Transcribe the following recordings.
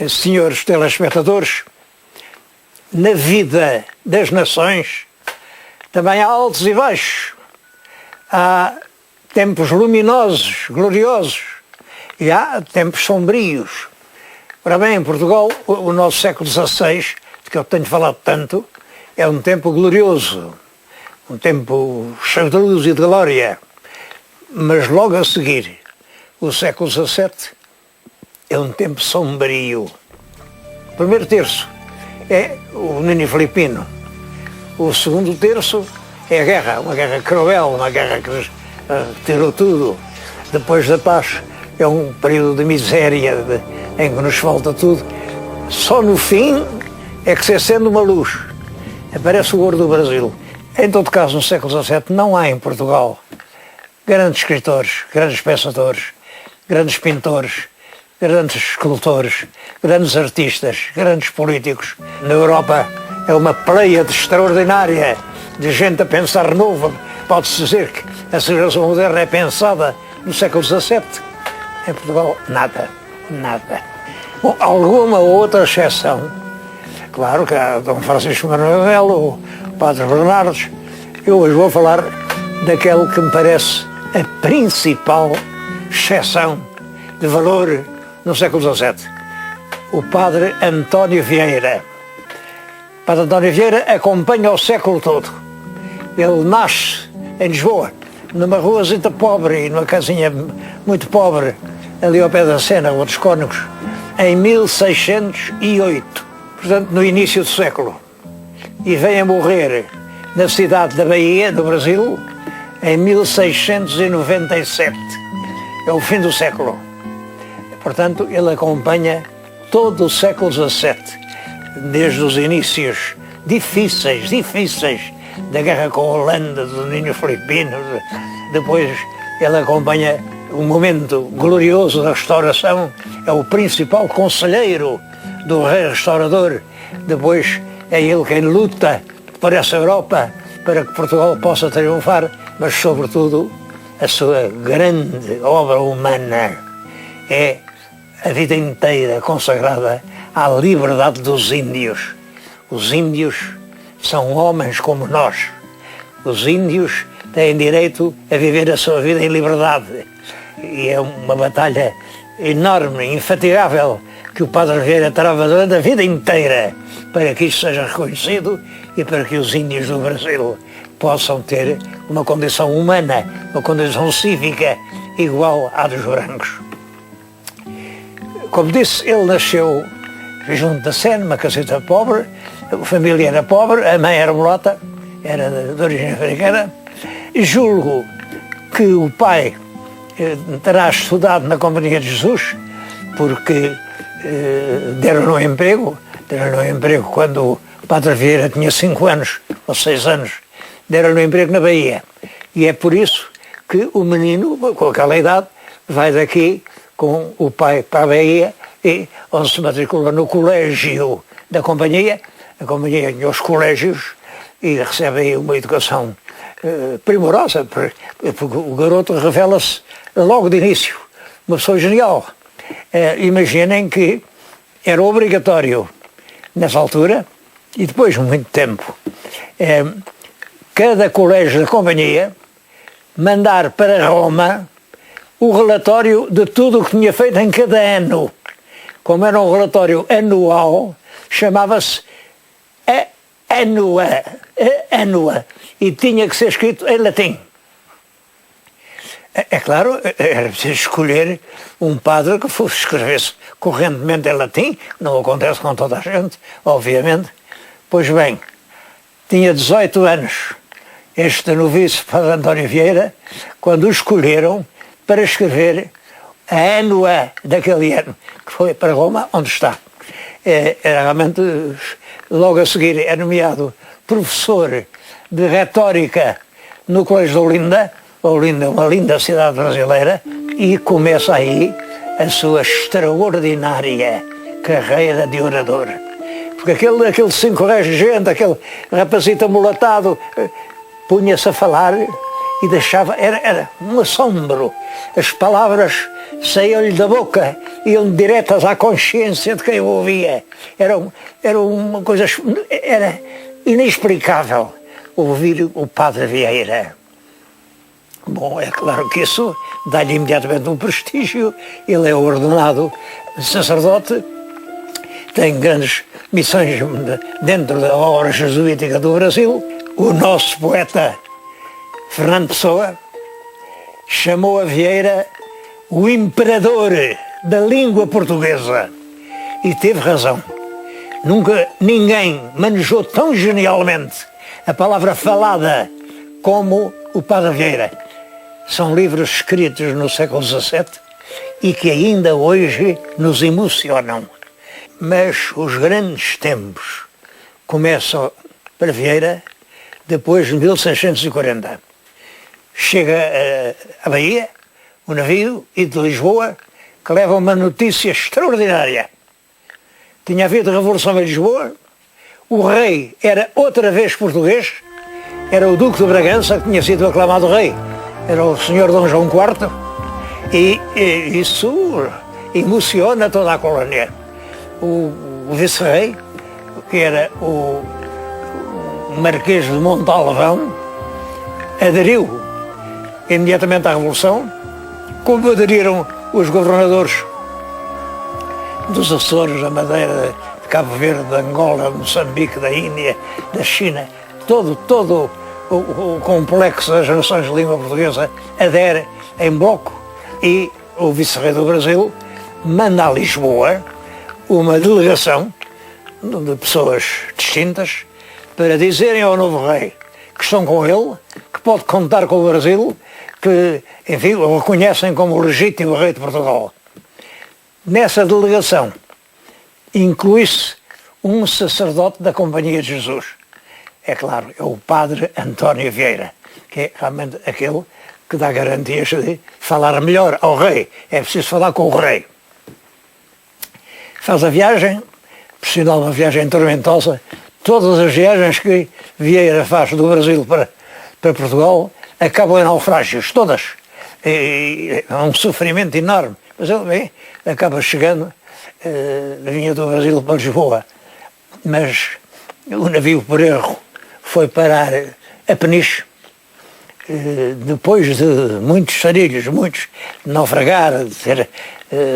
senhores telespectadores, na vida das nações também há altos e baixos. Há tempos luminosos, gloriosos, e há tempos sombrios. Ora bem, em Portugal, o nosso século XVI, de que eu tenho falado tanto, é um tempo glorioso, um tempo cheio de luz e de glória. Mas logo a seguir, o século XVII é um tempo sombrio. O primeiro terço é o Ninho Filipino. O segundo terço é a guerra, uma guerra cruel, uma guerra que tirou tudo. Depois da paz é um período de miséria em que nos falta tudo. Só no fim é que se acende uma luz. Aparece o ouro do Brasil. Em todo caso, no século XVII não há em Portugal grandes escritores, grandes pensadores, grandes pintores, grandes escultores, grandes artistas, grandes políticos. Na Europa é uma pleiade extraordinária de gente a pensar novo. Pode-se dizer que a civilização moderna é pensada no século XVII. Em Portugal, nada, nada. Bom, alguma outra exceção. Claro que há Dom Francisco Manuel, o Padre Bernardes. Eu hoje vou falar daquele que me parece a principal exceção de valor no século XVII. O Padre António Vieira. O Padre António Vieira acompanha o século todo. Ele nasce em Lisboa, numa ruazita pobre e numa casinha muito pobre, ali ao pé da Sena, Rua dos Cónegos, em 1608, portanto no início do século. E vem a morrer na cidade da Bahia, do Brasil, em 1697. É o fim do século. Portanto, ele acompanha todo o século XVII, desde os inícios difíceis da guerra com a Holanda, do Ninho Filipino. Depois ele acompanha o momento glorioso da restauração, é o principal conselheiro do rei restaurador. Depois é ele quem luta por essa Europa, para que Portugal possa triunfar, mas sobretudo a sua grande obra humana é a vida inteira consagrada à liberdade dos índios. Os índios são homens como nós. Os índios têm direito a viver a sua vida em liberdade. E é uma batalha enorme, infatigável, que o Padre Vieira trava durante a vida inteira para que isto seja reconhecido e para que os índios do Brasil possam ter uma condição humana, uma condição cívica igual à dos brancos. Como disse, ele nasceu junto da Sena, uma caseta pobre, a família era pobre, a mãe era mulata, era de origem africana. Julgo que o pai terá estudado na Companhia de Jesus, porque deram-lhe um emprego quando o Padre Vieira tinha 5 anos ou 6 anos, deram-lhe um emprego na Bahia. E é por isso que o menino, com aquela idade, vai daqui com o pai para a Bahia e onde se matricula no colégio da Companhia. A Companhia tinha os colégios e recebe aí uma educação primorosa, porque o garoto revela-se logo de início uma pessoa genial. Imaginem que era obrigatório, nessa altura, e depois de muito tempo, cada colégio da Companhia mandar para Roma o relatório de tudo o que tinha feito em cada ano. Como era um relatório anual, chamava-se Annua, e tinha que ser escrito em latim. É claro, era preciso escolher um padre que escrevesse correntemente em latim, não acontece com toda a gente, obviamente. Pois bem, tinha 18 anos este noviço Padre António Vieira, quando o escolheram para escrever a Annua daquele ano, que foi para Roma, onde está. Era realmente, logo a seguir, é nomeado professor de retórica no Colégio de Olinda. Olinda é uma linda cidade brasileira, e começa aí a sua extraordinária carreira de orador. Porque aquele 5 reis de gente, aquele rapazito amulatado, punha-se a falar e deixava, era um assombro. As palavras saíam-lhe da boca, iam diretas à consciência de quem o ouvia. Era uma coisa, era inexplicável ouvir o Padre Vieira. Bom, é claro que isso dá-lhe imediatamente um prestígio. Ele é ordenado sacerdote, tem grandes missões dentro da obra jesuítica do Brasil. O nosso poeta Fernando Pessoa chamou a Vieira o imperador da língua portuguesa. E teve razão. Nunca ninguém manejou tão genialmente a palavra falada como o Padre Vieira. São livros escritos no século XVII e que ainda hoje nos emocionam. Mas os grandes tempos começam para Vieira depois de 1640. Chega à Bahia, o navio, e de Lisboa, que leva uma notícia extraordinária. Tinha havido revolução em Lisboa, o rei era outra vez português, era o Duque de Bragança, que tinha sido aclamado rei, era o senhor Dom João IV, e isso emociona toda a colónia. O vice-rei, que era o Marquês de Montalvão, aderiu imediatamente à Revolução, como aderiram os governadores dos Açores, da Madeira, de Cabo Verde, de Angola, de Moçambique, da Índia, da China. Todo o complexo das nações de língua portuguesa adere em bloco, e o vice-rei do Brasil manda a Lisboa uma delegação de pessoas distintas para dizerem ao novo rei que estão com ele, que pode contar com o Brasil, que, enfim, o reconhecem como o legítimo rei de Portugal. Nessa delegação inclui-se um sacerdote da Companhia de Jesus. É claro, é o Padre António Vieira, que é realmente aquele que dá garantias de falar melhor ao rei. É preciso falar com o rei. Faz a viagem, por sinal uma viagem tormentosa. Todas as viagens que Vieira faz do Brasil para Portugal acabam em naufrágios, todas. É um sofrimento enorme. Mas ele bem, acaba chegando, vinha do Brasil para Lisboa. Mas o navio, por erro, foi parar a Peniche. Depois de muitos sarilhos, muitos de naufragar, de ser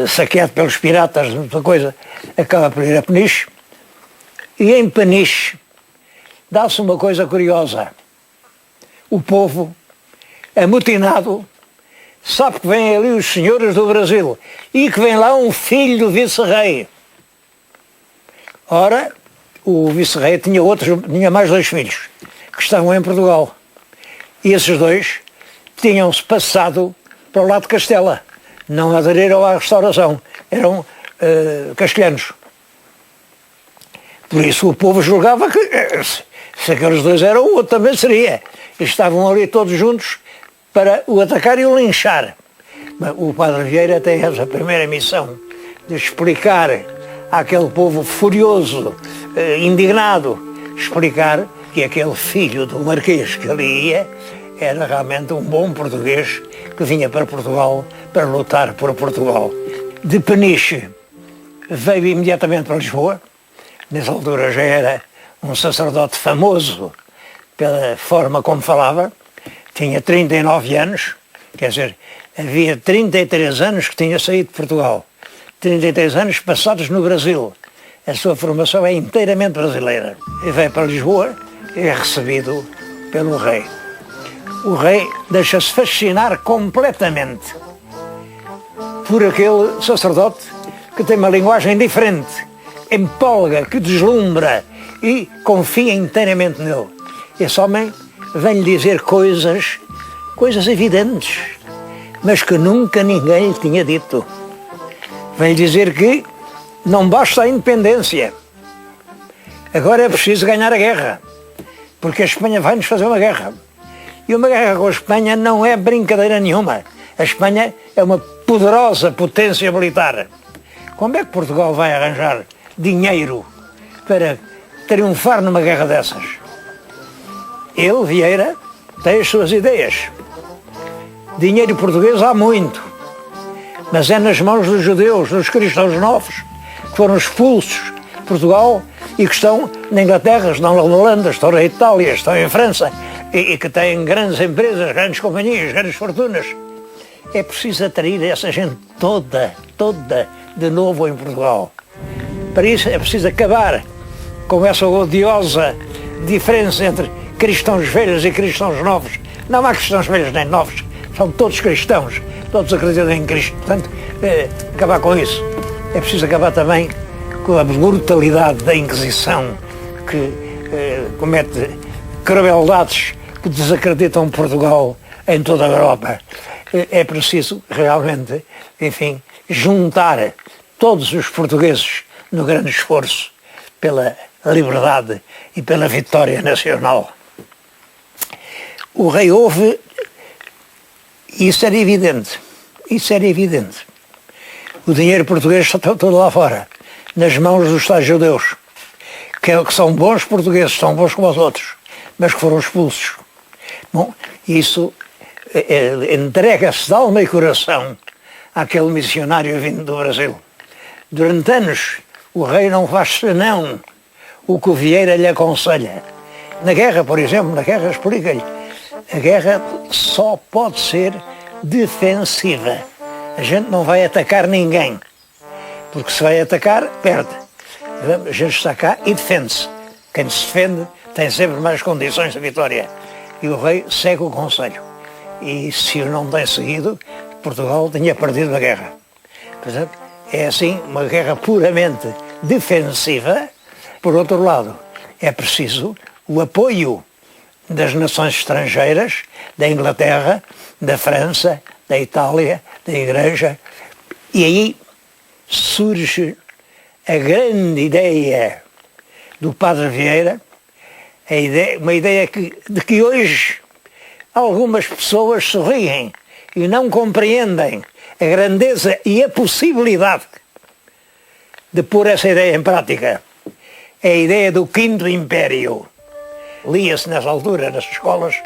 saqueado pelos piratas, muita coisa, acaba por ir a Peniche. E em Peniche dá-se uma coisa curiosa. O povo, amotinado, sabe que vêm ali os senhores do Brasil e que vem lá um filho do vice-rei. Ora, o vice-rei tinha mais 2 filhos que estavam em Portugal. E esses 2 tinham-se passado para o lado de Castela. Não aderiram à restauração. Eram castelhanos. Por isso o povo julgava que se aqueles 2 eram, o outro também seria. E estavam ali todos juntos para o atacar e o linchar. O Padre Vieira tem essa primeira missão de explicar àquele povo furioso, indignado, explicar que aquele filho do Marquês que ali ia era realmente um bom português que vinha para Portugal para lutar por Portugal. De Peniche veio imediatamente para Lisboa. Nessa altura já era um sacerdote famoso pela forma como falava. Tinha 39 anos, quer dizer, havia 33 anos que tinha saído de Portugal. 33 anos passados no Brasil. A sua formação é inteiramente brasileira. E veio para Lisboa e é recebido pelo rei. O rei deixa-se fascinar completamente por aquele sacerdote que tem uma linguagem diferente, empolga, que deslumbra e confia inteiramente nele. Esse homem vem-lhe dizer coisas evidentes, mas que nunca ninguém lhe tinha dito. Vem-lhe dizer que não basta a independência. Agora é preciso ganhar a guerra, porque a Espanha vai-nos fazer uma guerra. E uma guerra com a Espanha não é brincadeira nenhuma. A Espanha é uma poderosa potência militar. Como é que Portugal vai arranjar dinheiro para triunfar numa guerra dessas? Ele, Vieira, tem as suas ideias. Dinheiro português há muito, mas é nas mãos dos judeus, dos cristãos novos, que foram expulsos de Portugal e que estão na Inglaterra, estão na Holanda, estão na Itália, estão em França e que têm grandes empresas, grandes companhias, grandes fortunas. É preciso atrair essa gente toda de novo em Portugal. Para isso é preciso acabar com essa odiosa diferença entre cristãos velhos e cristãos novos. Não há cristãos velhos nem novos, são todos cristãos, todos acreditam em Cristo. Portanto, acabar com isso. É preciso acabar também com a brutalidade da Inquisição, que comete crueldades que desacreditam Portugal em toda a Europa. É preciso realmente, enfim, juntar todos os portugueses no grande esforço pela liberdade e pela vitória nacional. O rei ouve, isso era evidente, O dinheiro português está todo lá fora, nas mãos dos tais judeus, que são bons portugueses, são bons como os outros, mas que foram expulsos. Bom, isso entrega-se de alma e coração àquele missionário vindo do Brasil. Durante anos, o rei não faz senão o que o Vieira lhe aconselha. Na guerra, por exemplo, explica-lhe, a guerra só pode ser defensiva. A gente não vai atacar ninguém, porque se vai atacar, perde. A gente está cá e defende-se. Quem se defende tem sempre mais condições de vitória. E o rei segue o conselho. E se o não tem seguido, Portugal tinha perdido a guerra. Portanto, é assim uma guerra puramente defensiva. Por outro lado, é preciso o apoio das nações estrangeiras, da Inglaterra, da França, da Itália, da Igreja. E aí surge a grande ideia do Padre Vieira, uma ideia de que hoje algumas pessoas sorriem e não compreendem a grandeza e a possibilidade de pôr essa ideia em prática. É a ideia do Quinto Império. Lia-se nessa altura, nas escolas,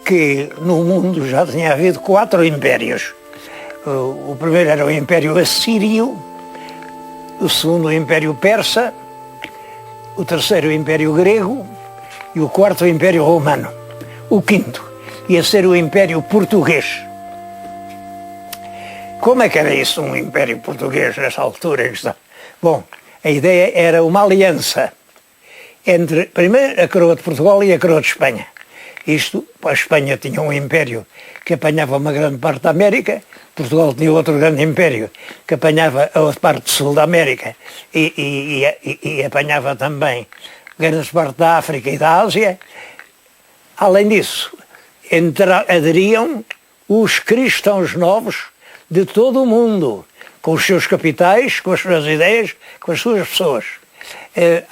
que no mundo já tinha havido 4 impérios. O primeiro era o Império Assírio, o segundo o Império Persa, o terceiro o Império Grego e o quarto o Império Romano. O quinto ia ser o Império Português. Como é que era isso, um Império Português, nessa altura? Bom, a ideia era uma aliança entre, primeiro, a coroa de Portugal e a coroa de Espanha. Isto, a Espanha tinha um império que apanhava uma grande parte da América, Portugal tinha outro grande império que apanhava a outra parte sul da América e apanhava também grande parte da África e da Ásia. Além disso, aderiam os cristãos novos de todo o mundo, com os seus capitais, com as suas ideias, com as suas pessoas.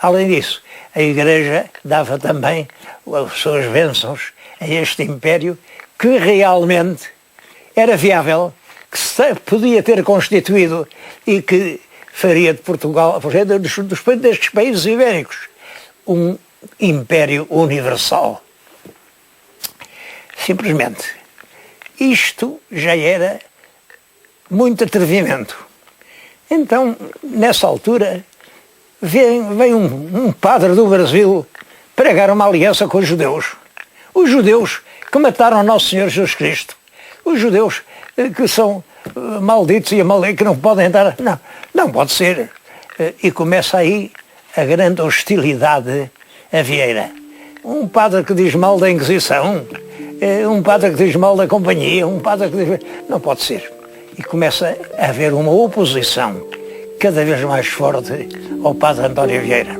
Além disso, a Igreja dava também as suas bênçãos a este império que realmente era viável, que se podia ter constituído e que faria de Portugal, destes países ibéricos, um império universal. Simplesmente, isto já era muito atrevimento. Então, nessa altura, vem um padre do Brasil pregar uma aliança com os judeus. Os judeus que mataram Nosso Senhor Jesus Cristo. Os judeus que são malditos e que não podem entrar. Não pode ser. E começa aí a grande hostilidade a Vieira. Um padre que diz mal da Inquisição, um padre que diz mal da Companhia, um padre que diz... Não pode ser. E começa a haver uma oposição cada vez mais forte ao padre António Vieira.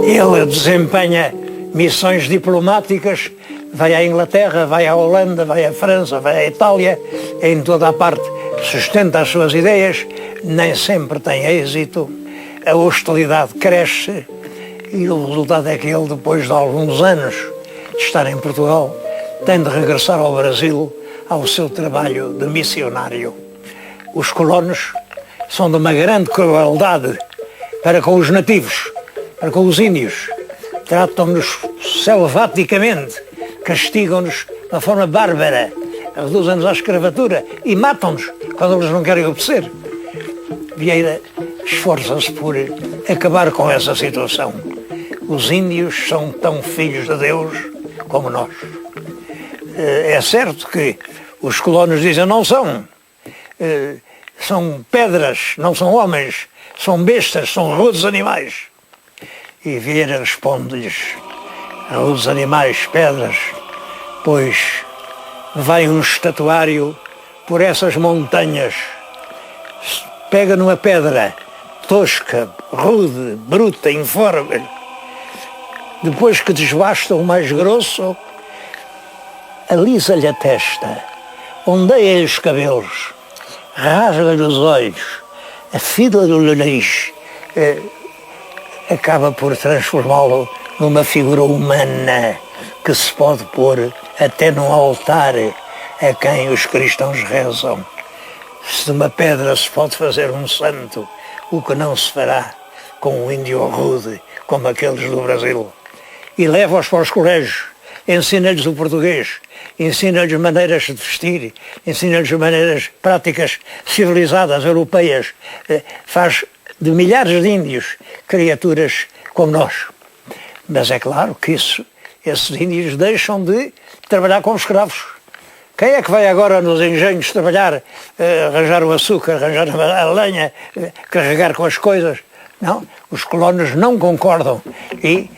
Ele desempenha missões diplomáticas, vai à Inglaterra, vai à Holanda, vai à França, vai à Itália, em toda a parte sustenta as suas ideias, nem sempre tem êxito, a hostilidade cresce e o resultado é que ele, depois de alguns anos de estar em Portugal, tem de regressar ao Brasil ao seu trabalho de missionário. Os colonos são de uma grande crueldade para com os nativos, para com os índios. Tratam-nos selvaticamente, castigam-nos de uma forma bárbara, reduzem-nos à escravatura e matam-nos quando eles não querem obedecer. Vieira esforça-se por acabar com essa situação. Os índios são tão filhos de Deus como nós. É certo que os colonos dizem não são. São pedras, não são homens, são bestas, são rudes animais. E Vieira responde-lhes, rudes animais, pedras, pois vai um estatuário por essas montanhas, pega numa pedra tosca, rude, bruta, informe, depois que desbasta o mais grosso, alisa-lhe a testa, ondeia-lhe os cabelos, rasga-lhe os olhos, afila-lhe o nariz, acaba por transformá-lo numa figura humana que se pode pôr até num altar a quem os cristãos rezam. Se de uma pedra se pode fazer um santo, o que não se fará com um índio rude como aqueles do Brasil? E leva-os para os colégios, ensina-lhes o português, ensina-lhes maneiras de vestir, ensina-lhes maneiras práticas civilizadas, europeias, faz de milhares de índios criaturas como nós. Mas é claro que esses índios deixam de trabalhar como escravos. Quem é que vai agora nos engenhos trabalhar, arranjar o açúcar, arranjar a lenha, carregar com as coisas? Não, os colonos não concordam e,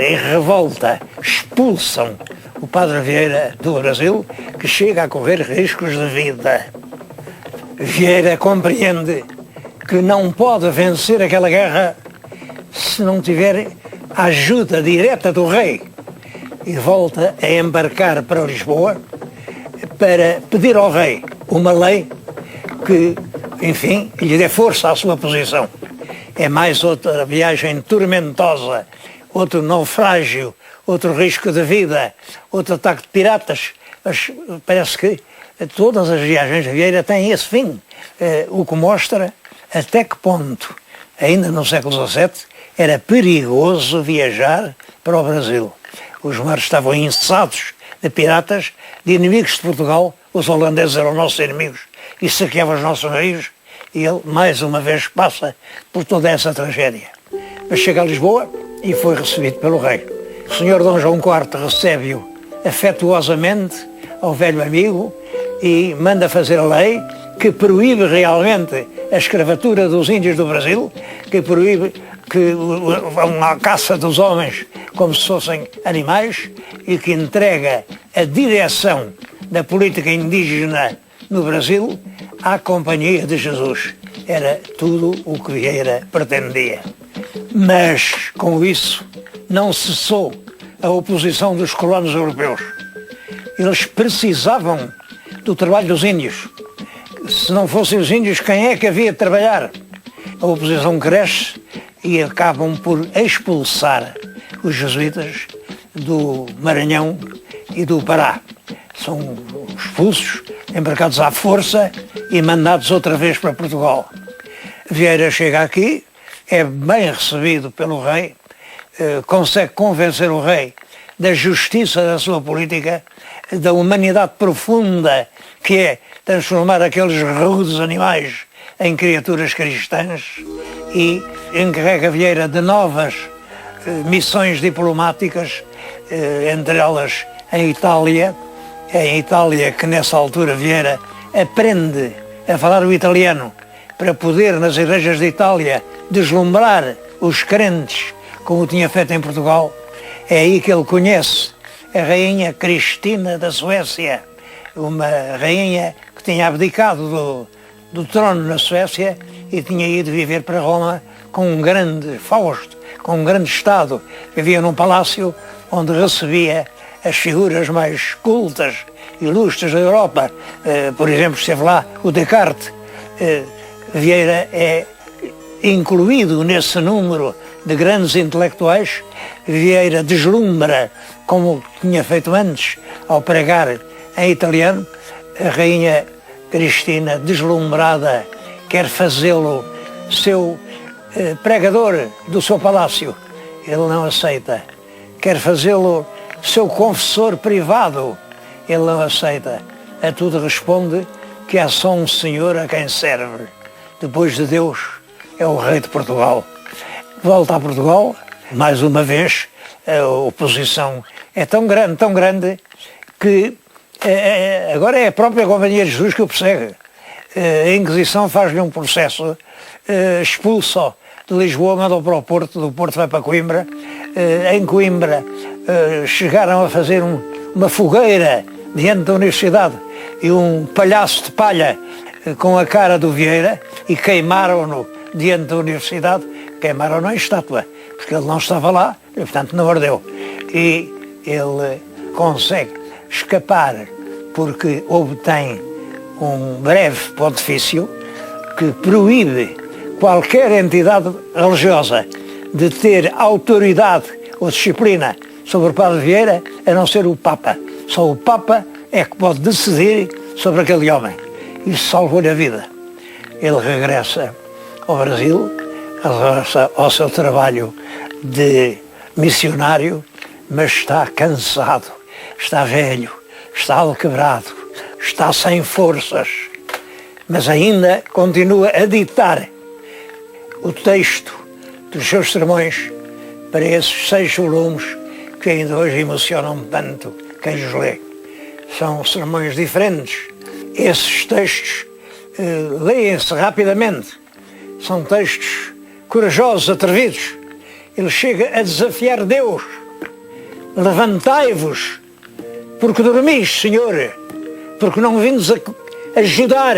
em revolta, expulsam o padre Vieira do Brasil, que chega a correr riscos de vida. Vieira compreende que não pode vencer aquela guerra se não tiver a ajuda direta do rei e volta a embarcar para Lisboa para pedir ao rei uma lei que, enfim, lhe dê força à sua posição. É mais outra viagem tormentosa, outro naufrágio, outro risco de vida, outro ataque de piratas. Mas parece que todas as viagens de Vieira têm esse fim, o que mostra até que ponto, ainda no século XVII, era perigoso viajar para o Brasil. Os mares estavam incessados de piratas, de inimigos de Portugal. Os holandeses eram nossos inimigos e saqueavam os nossos navios, e ele, mais uma vez, passa por toda essa tragédia. Mas chega a Lisboa e foi recebido pelo rei. O senhor Dom João IV recebe-o afetuosamente ao velho amigo e manda fazer a lei que proíbe realmente a escravatura dos índios do Brasil, que proíbe que vão à caça dos homens como se fossem animais e que entrega a direção da política indígena no Brasil à Companhia de Jesus. Era tudo o que Vieira pretendia. Mas, com isso, não cessou a oposição dos colonos europeus. Eles precisavam do trabalho dos índios. Se não fossem os índios, quem é que havia de trabalhar? A oposição cresce e acabam por expulsar os jesuítas do Maranhão e do Pará. São expulsos, embarcados à força e mandados outra vez para Portugal. Vieira chega aqui, é bem recebido pelo rei, consegue convencer o rei da justiça da sua política, da humanidade profunda que é transformar aqueles rudes animais em criaturas cristãs, e encarrega Vieira de novas missões diplomáticas, entre elas em Itália. É em Itália que nessa altura Vieira aprende a falar o italiano para poder nas igrejas de Itália deslumbrar os crentes como tinha feito em Portugal. É aí que ele conhece a rainha Cristina da Suécia, uma rainha que tinha abdicado do trono na Suécia e tinha ido viver para Roma com um grande fausto, com um grande estado. Vivia num palácio onde recebia as figuras mais cultas, ilustres da Europa. Por exemplo, esteve lá o Descartes. Vieira é incluído nesse número de grandes intelectuais, Vieira deslumbra, como tinha feito antes, ao pregar em italiano. A rainha Cristina, deslumbrada, quer fazê-lo seu pregador do seu palácio. Ele não aceita. Quer fazê-lo seu confessor privado. Ele não aceita. A tudo responde que há só um Senhor a quem serve. Depois de Deus, é o rei de Portugal. Volta a Portugal, mais uma vez, a oposição é tão grande, que agora é a própria Companhia de Jesus que o persegue. A Inquisição faz-lhe um processo, expulsa de Lisboa, manda-o para o Porto, do Porto vai para Coimbra. Em Coimbra chegaram a fazer uma fogueira diante da universidade e um palhaço de palha com a cara do Vieira e queimaram-no diante da universidade, queimaram-no em estátua, porque ele não estava lá e, portanto, não ardeu. E ele consegue escapar porque obtém um breve pontifício que proíbe qualquer entidade religiosa de ter autoridade ou disciplina sobre o Padre Vieira, a não ser o Papa. Só o Papa é que pode decidir sobre aquele homem. Isso salvou-lhe a vida. Ele regressa ao Brasil, regressa ao seu trabalho de missionário, mas está cansado, está velho, está alquebrado, está sem forças, mas ainda continua a ditar o texto dos seus sermões para esses 6 volumes que ainda hoje emocionam tanto quem os lê. São sermões diferentes. Esses textos leem-se rapidamente. São textos corajosos, atrevidos. Ele chega a desafiar Deus. Levantai-vos, porque dormis, Senhor, porque não vindes a ajudar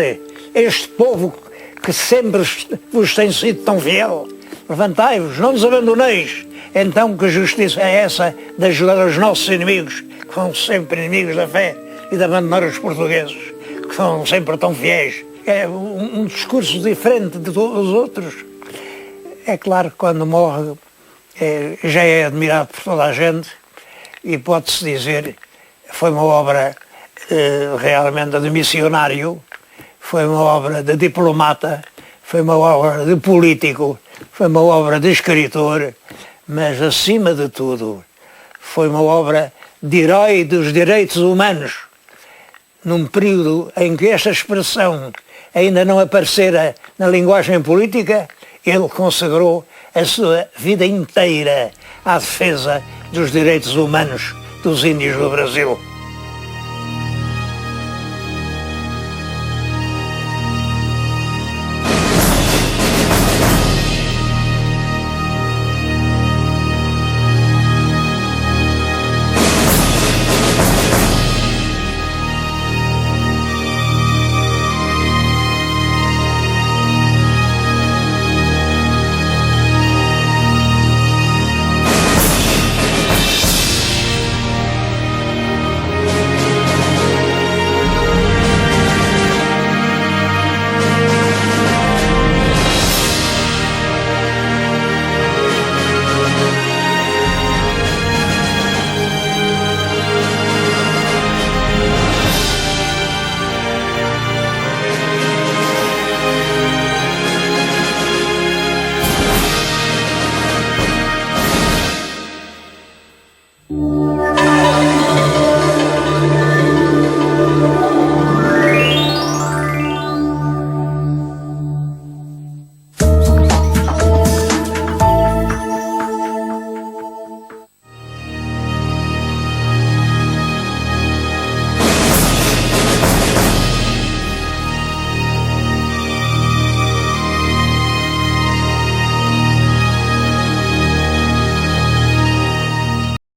este povo que sempre vos tem sido tão fiel. Levantai-vos, não vos abandoneis. Então que justiça é essa de ajudar os nossos inimigos, que são sempre inimigos da fé, e de abandonar os portugueses, que são sempre tão fiéis? É um discurso diferente de todos os outros. É claro que quando morre já é admirado por toda a gente e pode-se dizer foi uma obra realmente de missionário, foi uma obra de diplomata, foi uma obra de político, foi uma obra de escritor, mas acima de tudo foi uma obra de herói dos direitos humanos. Num período em que esta expressão ainda não aparecera na linguagem política, ele consagrou a sua vida inteira à defesa dos direitos humanos dos índios do Brasil.